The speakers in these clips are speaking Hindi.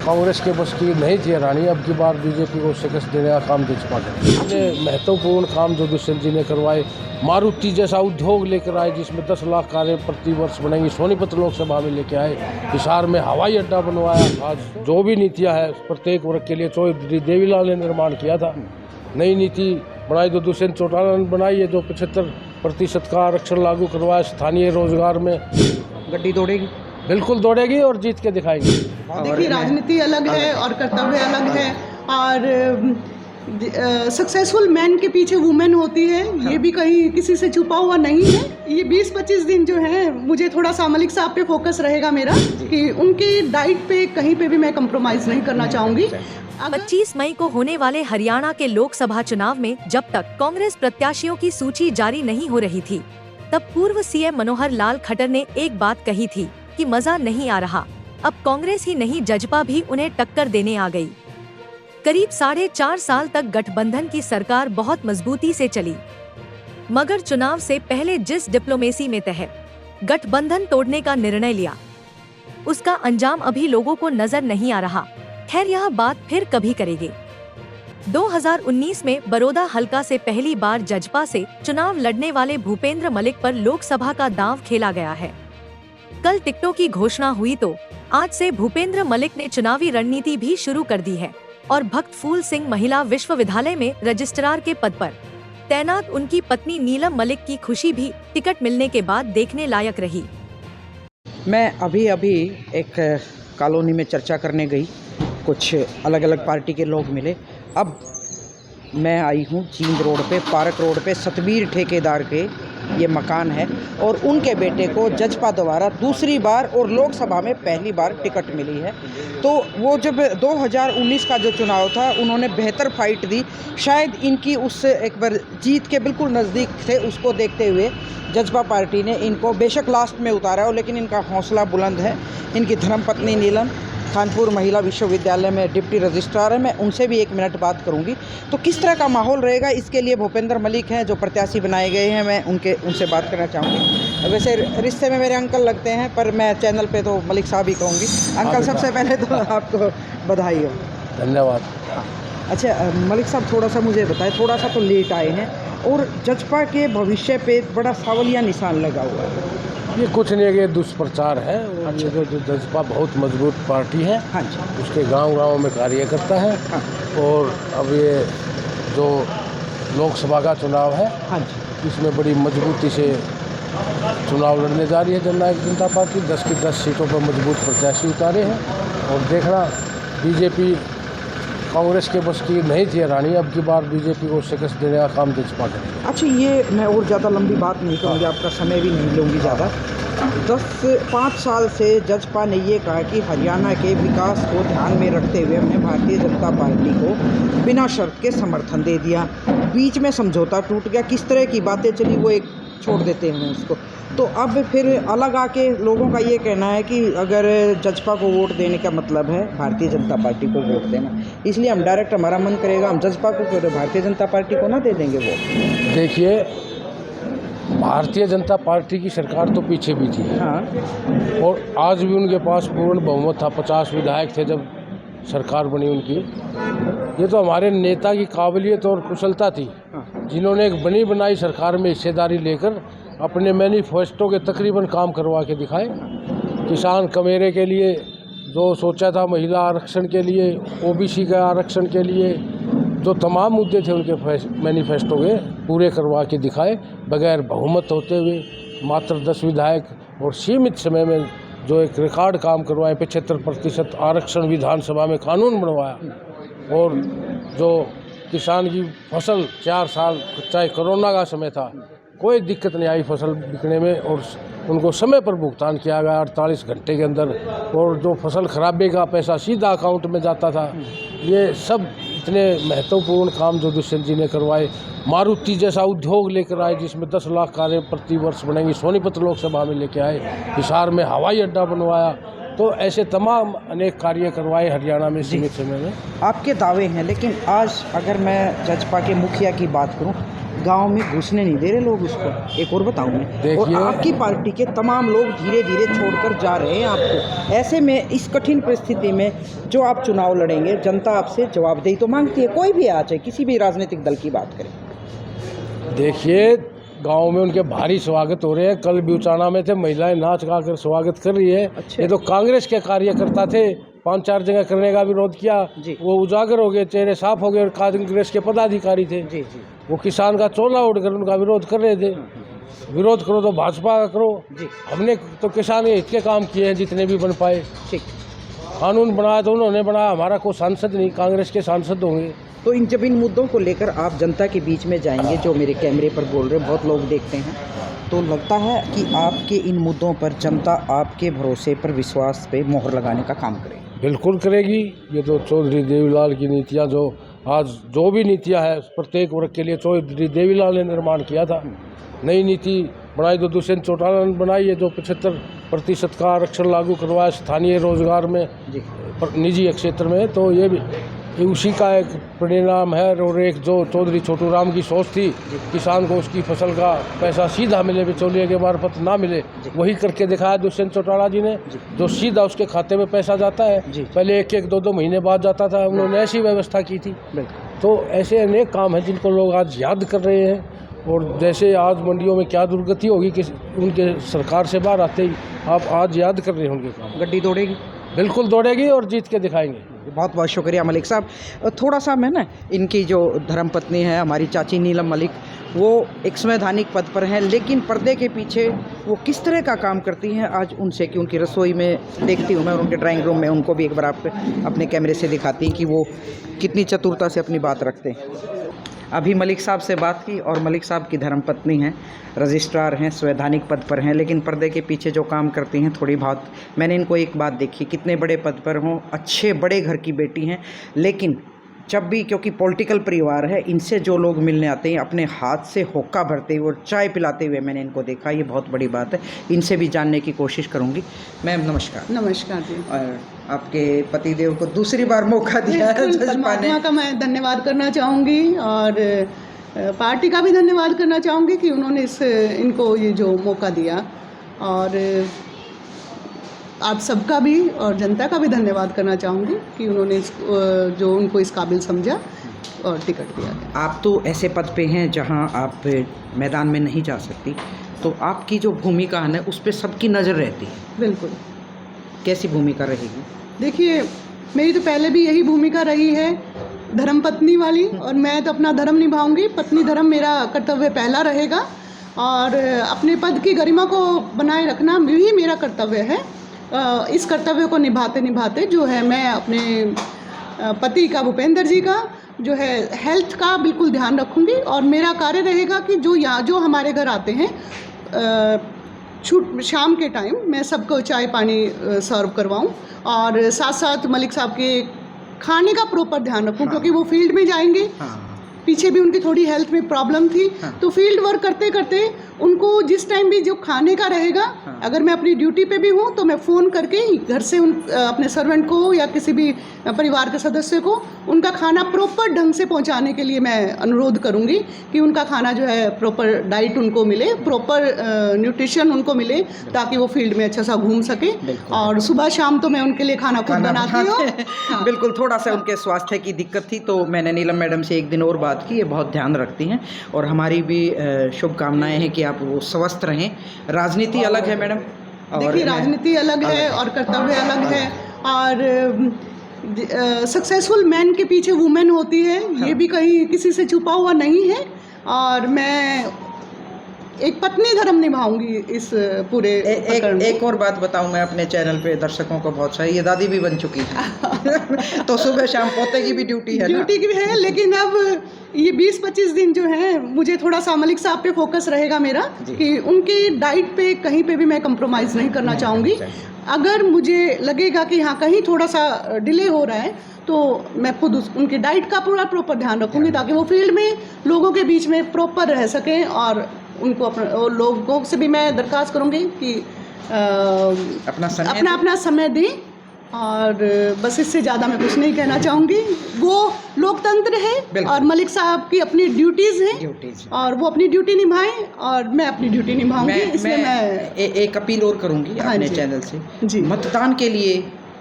कांग्रेस के बस की नहीं थी हरानी। अब की बार बीजेपी को शिकस्त देने का काम जजपा करे। इतने महत्वपूर्ण काम जो दुष्यंत जी ने करवाए, मारुति जैसा उद्योग लेकर आए जिसमें 10 लाख कारें प्रति वर्ष बनेंगी, सोनीपत लोकसभा में लेके आए, हिसार में हवाई अड्डा बनवाया। आज जो भी नीतियाँ हैं प्रत्येक वर्ग के लिए चौधरी देवीलाल ने निर्माण किया था। नई नीति बनाई जो दुष्यंत चौटाला ने बनाई है, जो 75% का आरक्षण लागू करवाया स्थानीय रोजगार में। गड्डी दौड़ेगी, बिल्कुल दौड़ेगी और जीत के दिखाएगी। देखिए, राजनीति अलग है और कर्तव्य अलग है, और सक्सेसफुल मैन के पीछे वुमेन होती है। ये भी कहीं किसी से छुपा हुआ नहीं है। ये 20-25 दिन जो है, मुझे थोड़ा सा मलिक साहब पे फोकस रहेगा मेरा कि उनकी डाइट पे कहीं पे भी मैं कंप्रोमाइज नहीं करना चाहूँगी। 25 मई को होने वाले हरियाणा के लोकसभा चुनाव में जब तक कांग्रेस प्रत्याशियों की सूची जारी नहीं हो रही थी, तब पूर्व सीएम मनोहर लाल खट्टर ने एक बात कही थी कि मजा नहीं आ रहा। अब कांग्रेस ही नहीं, जजपा भी उन्हें टक्कर देने आ गई। करीब 4.5 साल तक गठबंधन की सरकार बहुत मजबूती से चली, मगर चुनाव से पहले जिस डिप्लोमेसी में तहत गठबंधन तोड़ने का निर्णय लिया, उसका अंजाम अभी लोगों को नजर नहीं आ रहा। खैर, यह बात फिर कभी करेंगे। 2019 में बड़ौदा हलका से पहली बार जजपा से चुनाव लड़ने वाले भूपेंद्र मलिक पर लोकसभा का दांव खेला गया है। कल टिकटों की घोषणा हुई तो आज से भूपेंद्र मलिक ने चुनावी रणनीति भी शुरू कर दी है और भक्त फूल सिंह महिला विश्वविद्यालय में रजिस्ट्रार के पद पर तैनात उनकी पत्नी नीलम मलिक की खुशी भी टिकट मिलने के बाद देखने लायक रही। मैं अभी एक कॉलोनी में चर्चा करने गई, कुछ अलग अलग पार्टी के लोग मिले। अब मैं आई हूँ जींद रोड पे, पार्क रोड पे सतबीर ठेकेदार के ये मकान है और उनके बेटे को जजपा द्वारा दूसरी बार और लोकसभा में पहली बार टिकट मिली है। तो वो जब 2019 का जो चुनाव था, उन्होंने बेहतर फाइट दी। शायद इनकी उससे एक बार जीत के बिल्कुल नज़दीक थे, उसको देखते हुए जजपा पार्टी ने इनको बेशक लास्ट में उतारा हो, लेकिन इनका हौसला बुलंद है। इनकी धर्मपत्नी नीलम कानपुर महिला विश्वविद्यालय में डिप्टी रजिस्ट्रार है। मैं उनसे भी 1 मिनट बात करूंगी। तो किस तरह का माहौल रहेगा, इसके लिए भूपेंद्र मलिक हैं जो प्रत्याशी बनाए गए हैं, मैं उनसे बात करना चाहूँगी। वैसे रिश्ते में मेरे अंकल लगते हैं, पर मैं चैनल पे तो मलिक साहब ही कहूँगी। अंकल, सबसे पहले तो आपको बधाई हो। धन्यवाद। अच्छा मलिक साहब, थोड़ा सा मुझे बताएं, थोड़ा सा तो लेट आए हैं और जजपा के भविष्य पे बड़ा सवालिया निशान लगा हुआ है। ये कुछ नहीं है, ये दुष्प्रचार है। अच्छा। ये जो जजपा बहुत मजबूत पार्टी है। हाँ जी। उसके गांव-गांव में कार्यकर्ता है। हाँ। और अब ये जो लोकसभा का चुनाव है, हाँ जी, इसमें बड़ी मजबूती से चुनाव लड़ने जा रही है जननायक जनता पार्टी। 10 की 10 सीटों पर मजबूत प्रत्याशी उतारे हैं और देखना, बीजेपी कांग्रेस के बस की नहीं थी हरानी। अब की बार बीजेपी को शिकस्त देने का काम जजपा करेगी। अच्छा, ये मैं और ज़्यादा लंबी बात नहीं करूँगी, आपका समय भी नहीं लूँगी ज़्यादा। 5 साल से जजपा ने ये कहा कि हरियाणा के विकास को ध्यान में रखते हुए हमने भारतीय जनता पार्टी को बिना शर्त के समर्थन दे दिया। बीच में समझौता टूट गया, किस तरह की बातें चली वो एक छोड़ देते हैं उसको। तो अब फिर अलग आके लोगों का ये कहना है कि अगर जजपा को वोट देने का मतलब है भारतीय जनता पार्टी को वोट देना, इसलिए हम डायरेक्ट, हमारा मन करेगा हम जजपा को क्यों, भारतीय जनता पार्टी को ना दे देंगे वोट। देखिए, भारतीय जनता पार्टी की सरकार तो पीछे भी थी। हाँ। और आज भी उनके पास पूर्ण बहुमत था, 50 विधायक थे जब सरकार बनी उनकी। ये तो हमारे नेता की काबिलियत और कुशलता थी, जिन्होंने एक बनी बनाई सरकार में हिस्सेदारी लेकर अपने मैनिफेस्टो के तकरीबन काम करवा के दिखाए। किसान कमेरे के लिए जो सोचा था, महिला आरक्षण के लिए, ओबीसी के आरक्षण के लिए, जो तमाम मुद्दे थे उनके मैनिफेस्टो के पूरे करवा के दिखाए। बगैर बहुमत होते हुए मात्र 10 विधायक और सीमित समय में जो एक रिकॉर्ड काम करवाए, 75% आरक्षण विधानसभा में कानून बनवाया। और जो किसान की फसल 4 साल, चाहे कोरोना का समय था, कोई दिक्कत नहीं आई फसल बिकने में और उनको समय पर भुगतान किया गया 48 घंटे के अंदर। और जो फसल खराबे का पैसा सीधा अकाउंट में जाता था। ये सब इतने महत्वपूर्ण काम जो दुष्यंत जी ने करवाए, मारुति जैसा उद्योग लेकर आए जिसमें 10 लाख कारें प्रति वर्ष बनेंगी, सोनीपत लोकसभा में लेके आए, हिसार में हवाई अड्डा बनवाया। तो ऐसे तमाम अनेक कार्य करवाए हरियाणा में सीमित समय में। आपके दावे हैं, लेकिन आज अगर मैं जजपा के मुखिया की बात करूं, गांव में घुसने नहीं दे रहे लोग उसको। एक और बताऊं मैं, और देखिए- आपकी पार्टी के तमाम लोग धीरे धीरे छोड़कर जा रहे हैं आपको। ऐसे में इस कठिन परिस्थिति में जो आप चुनाव लड़ेंगे, जनता आपसे जवाबदेही तो मांगती है, कोई भी आ चाहे किसी भी राजनीतिक दल की बात करें। देखिए, गांव में उनके भारी स्वागत हो रहे हैं। कल ब्यूचाना में थे, महिलाएं नाच गा कर स्वागत कर रही है। अच्छा। ये तो कांग्रेस के कार्यकर्ता थे, 5-4 जगह करने का विरोध किया, जी। वो उजागर हो गए, चेहरे साफ हो गए। और कांग्रेस के पदाधिकारी थे, जी जी वो किसान का चोला उड़कर उनका विरोध कर रहे थे। विरोध करो तो भाजपा का करो। जी हमने तो किसान हित के काम किए हैं जितने भी बन पाए। ठीक। कानून बनाया तो उन्होंने बनाया, हमारा कोई सांसद नहीं, कांग्रेस के सांसद होंगे। तो जब इन मुद्दों को लेकर आप जनता के बीच में जाएंगे, जो मेरे कैमरे पर बोल रहे हैं, बहुत लोग देखते हैं, तो लगता है कि आपके इन मुद्दों पर जनता आपके भरोसे पर, विश्वास पे मोहर लगाने का काम करेगी। बिल्कुल करेगी। ये तो चौधरी देवीलाल की नीतियाँ, जो आज जो भी नीतियाँ है प्रत्येक वर्ग के लिए चौधरी देवीलाल ने निर्माण किया था। नई नीति बनाई तो दुष्यंत चौटाला ने बनाई है, जो 75% का आरक्षण लागू करवाया स्थानीय रोजगार में, जी निजी क्षेत्र में। तो ये भी उसी का एक परिणाम है। और एक जो चौधरी छोटू राम की सोच थी, किसान को उसकी फसल का पैसा सीधा मिले, बिचौलिए के मार्फत ना मिले, वही करके दिखाया दुष्यंत चौटाला जी ने, जो सीधा उसके खाते में पैसा जाता है। जी। पहले 1-1, 2-2 महीने बाद जाता था, उन्होंने ऐसी व्यवस्था की थी। बिल्कुल। तो ऐसे अनेक काम हैं जिनको लोग आज याद कर रहे हैं। और जैसे आज मंडियों में क्या दुर्गति होगी कि उनके सरकार से बाहर आते ही, आप आज याद कर रहे हैं उनके काम। गड्डी दौड़ेगी, बिल्कुल दौड़ेगी और जीत के दिखाएंगे। बहुत बहुत शुक्रिया मलिक साहब। थोड़ा सा मैं ना, इनकी जो धर्मपत्नी है हमारी चाची नीलम मलिक, वो एक संवैधानिक पद पर हैं, लेकिन पर्दे के पीछे वो किस तरह का काम करती हैं, आज उनसे कि उनकी रसोई में देखती हूँ मैं, और उनके ड्राइंग रूम में, उनको भी एक बार आप अपने कैमरे से दिखाती हैं कि वो कितनी चतुरता से अपनी बात रखते हैं। अभी मलिक साहब से बात की, और मलिक साहब की धर्मपत्नी हैं, रजिस्ट्रार हैं, संवैधानिक पद पर हैं, लेकिन पर्दे के पीछे जो काम करती हैं थोड़ी बहुत, मैंने इनको एक बात देखी, कितने बड़े पद पर हों, अच्छे बड़े घर की बेटी हैं, लेकिन जब भी, क्योंकि पॉलिटिकल परिवार है, इनसे जो लोग मिलने आते हैं अपने हाथ से होक्का भरते हुए और चाय पिलाते हुए मैंने इनको देखा। ये बहुत बड़ी बात है, इनसे भी जानने की कोशिश करूँगी। मैम नमस्कार। नमस्कार जी। और आपके पतिदेव को दूसरी बार मौका दिया है बिल्कुल, जज पाने। परमात्मा का मैं धन्यवाद करना चाहूँगी, और पार्टी का भी धन्यवाद करना चाहूँगी कि उन्होंने इनको ये जो मौका दिया, और आप सबका भी और जनता का भी धन्यवाद करना चाहूँगी कि उन्होंने जो उनको इस काबिल समझा और टिकट दिया गया। आप तो ऐसे पद पे हैं जहां आप मैदान में नहीं जा सकती, तो आपकी जो भूमिका है ना, उस पर सबकी नज़र रहती है। बिल्कुल। कैसी भूमिका रहेगी? देखिए, मेरी तो पहले भी यही भूमिका रही है, धर्मपत्नी वाली, और मैं तो अपना धर्म निभाऊंगी। पत्नी धर्म मेरा कर्तव्य पहला रहेगा, और अपने पद की गरिमा को बनाए रखना भी मेरा कर्तव्य है। इस कर्तव्य को निभाते निभाते जो है, मैं अपने पति का, भूपेंद्र जी का जो है हेल्थ का बिल्कुल ध्यान रखूंगी, और मेरा कार्य रहेगा कि जो हमारे घर आते हैं शाम के टाइम मैं सबको चाय पानी सर्व करवाऊं, और साथ साथ मलिक साहब के खाने का प्रॉपर ध्यान रखूं। हाँ। क्योंकि वो फील्ड में जाएंगे, पीछे भी उनकी थोड़ी हेल्थ में प्रॉब्लम थी। हाँ। तो फील्ड वर्क करते करते उनको जिस टाइम भी जो खाने का रहेगा, हाँ। अगर मैं अपनी ड्यूटी पे भी हूँ तो मैं फ़ोन करके ही घर से अपने सर्वेंट को या किसी भी परिवार के सदस्य को उनका खाना प्रॉपर ढंग से पहुँचाने के लिए मैं अनुरोध करूँगी कि उनका खाना जो है प्रॉपर डाइट उनको मिले, प्रॉपर न्यूट्रिशन उनको मिले, ताकि वो फील्ड में अच्छा सा घूम सके। और सुबह शाम तो मैं उनके लिए खाना खुद बनाती हूँ। हाँ। बिल्कुल। थोड़ा सा उनके स्वास्थ्य की दिक्कत थी, तो मैंने नीलम मैडम से एक दिन और बात की, ये बहुत ध्यान रखती हैं, और हमारी भी शुभकामनाएं हैं कि आप वो स्वस्थ रहें। राजनीति अलग है मैडम, देखिए, राजनीति अलग है और कर्तव्य अलग है, और सक्सेसफुल मैन के पीछे वुमेन होती है, ये भी कहीं किसी से छुपा हुआ नहीं है। और मैं एक पत्नी धर्म निभाऊंगी इस पूरे प्रकरण में। एक और बात बताऊं मैं अपने चैनल पे दर्शकों को, बहुत सारी, ये दादी भी बन चुकी है तो सुबह शाम पोते की भी ड्यूटी है, ड्यूटी की भी है, लेकिन अब ये 20-25 दिन जो है मुझे थोड़ा सा मलिक साहब पे फोकस रहेगा मेरा, कि उनकी डाइट पे कहीं पे भी मैं कंप्रोमाइज़ नहीं करना चाहूँगी। अगर मुझे लगेगा कि हाँ कहीं थोड़ा सा डिले हो रहा है, तो मैं खुद उनकी डाइट का पूरा प्रॉपर ध्यान रखूँगी, ताकि वो फील्ड में लोगों के बीच में प्रॉपर रह सकें। और उनको लोगों से भी मैं दरख्वास्त करूँगी कि अपना समय दें, और बस इससे ज़्यादा मैं कुछ नहीं कहना चाहूँगी। वो लोकतंत्र है बिल्कुल। और मलिक साहब की अपनी ड्यूटीज़ हैं ड्यूटीज। और वो अपनी ड्यूटी निभाएं और मैं अपनी ड्यूटी निभाऊंगी। इसलिए मैं एक अपील और करूंगी हाँ अपने जी। चैनल से, जी। मतदान के लिए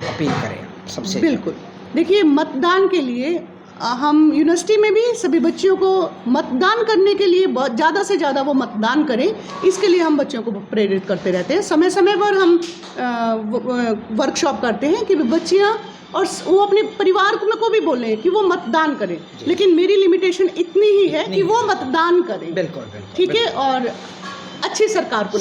अपील करें सबसे। बिल्कुल, देखिए मतदान के लिए हम यूनिवर्सिटी में भी सभी बच्चियों को मतदान करने के लिए बहुत ज़्यादा से ज़्यादा वो मतदान करें, इसके लिए हम बच्चों को प्रेरित करते रहते हैं। समय समय पर हम वर्कशॉप करते हैं कि बच्चियाँ और वो अपने परिवार को भी बोलें कि वो मतदान करें, लेकिन मेरी लिमिटेशन इतनी ही है कि वो मतदान करें। बिल्कुल बिल्कुल, ठीक है, और अच्छी सरकार को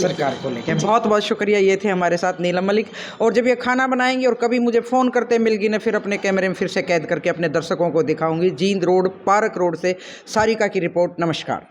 लेके। बहुत बहुत शुक्रिया, ये थे हमारे साथ नीलम मलिक। और जब ये खाना बनाएंगे और कभी मुझे फ़ोन करते मिल गई ना, फिर अपने कैमरे में फिर से कैद करके अपने दर्शकों को दिखाऊंगी। जींद रोड, पार्क रोड से सारिका की रिपोर्ट। नमस्कार।